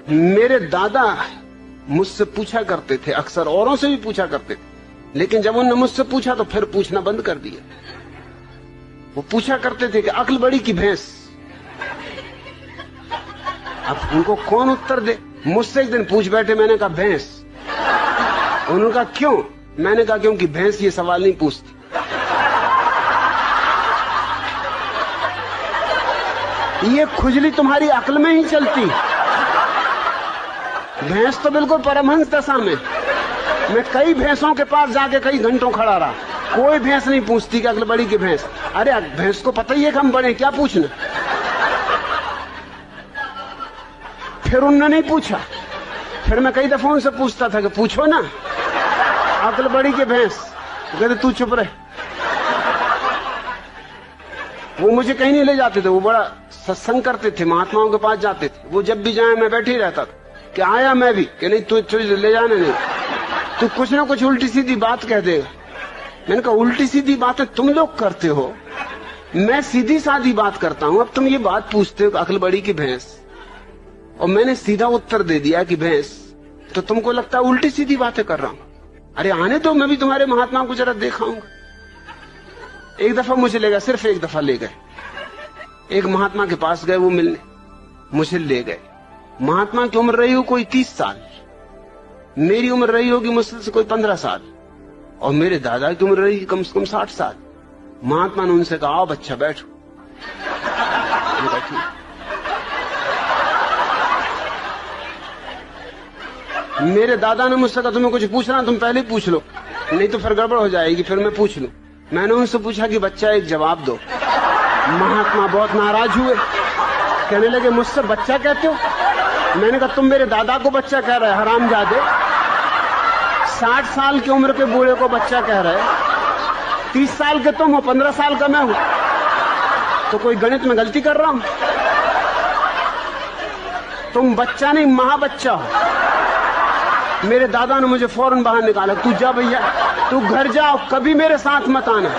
मेरे दादा मुझसे पूछा करते थे, अक्सर औरों से भी पूछा करते थे, लेकिन जब उन्होंने मुझसे पूछा तो फिर पूछना बंद कर दिया। वो पूछा करते थे कि अक्ल बड़ी की भैंस। अब उनको कौन उत्तर दे? मुझसे एक दिन पूछ बैठे, मैंने कहा भैंस। उन्होंने कहा क्यों? मैंने कहा क्योंकि भैंस ये सवाल नहीं पूछती। ये खुजली तुम्हारी अक्ल में ही चलती। भैंस तो बिल्कुल परमहंस दशा में। मैं कई भैंसों के पास जाके कई घंटों खड़ा रहा, कोई भैंस नहीं पूछती कि अक्ल बड़ी की भैंस। अरे भैंस को पता ही है कि हम बड़े, क्या पूछना। फिर उन्होंने नहीं पूछा। फिर मैं कई दफा उनसे पूछता था कि पूछो ना, अक्ल बड़ी की भैंस। कहते तू चुप रहे। वो मुझे कहीं नहीं ले जाते थे, वो बड़ा सत्संग करते थे, महात्माओं के पास जाते थे। वो जब भी जाए मैं बैठे ही रहता था कि आया मैं भी, कि नहीं तू ले जाने नहीं, तू कुछ ना कुछ उल्टी सीधी बात कह देगा। मैंने कहा उल्टी सीधी बातें तुम लोग करते हो, मैं सीधी सादी बात करता हूं। अब तुम ये बात पूछते हो अक्ल बड़ी की भैंस, और मैंने सीधा उत्तर दे दिया कि भैंस, तो तुमको लगता है उल्टी सीधी बातें कर रहा हूं। अरे आने दो, मैं भी तुम्हारे महात्माओं को जरा दिखाऊंगा। एक दफा मुझे ले गए, सिर्फ एक दफा ले गए। एक महात्मा के पास गए वो मिलने, मुझे ले गए। महात्मा की उम्र रही हो कोई 30 साल, मेरी उम्र रही होगी मुश्किल से कोई 15 साल, और मेरे दादा की उम्र रही कम से कम 60 साल। महात्मा ने उनसे कहा आओ बच्चा बैठो। मेरे दादा ने मुझसे कहा तुम्हें कुछ पूछना तुम पहले ही पूछ लो, नहीं तो फिर गड़बड़ हो जाएगी, फिर मैं पूछ लूं। मैंने उनसे पूछा कि बच्चा एक जवाब दो। महात्मा बहुत नाराज हुए, कहने लगे मुझसे बच्चा कहते हो? मैंने कहा तुम मेरे दादा को बच्चा कह रहे हरामजादे, 60 साल की उम्र के बूढ़े को बच्चा कह रहे, 30 साल के तुम हो, 15 साल का मैं हूं, तो कोई गणित में गलती कर रहा हूं? तुम बच्चा नहीं महाबच्चा हो। मेरे दादा ने मुझे फौरन बाहर निकाला, तू जा भैया, तू घर जाओ, कभी मेरे साथ मत आना।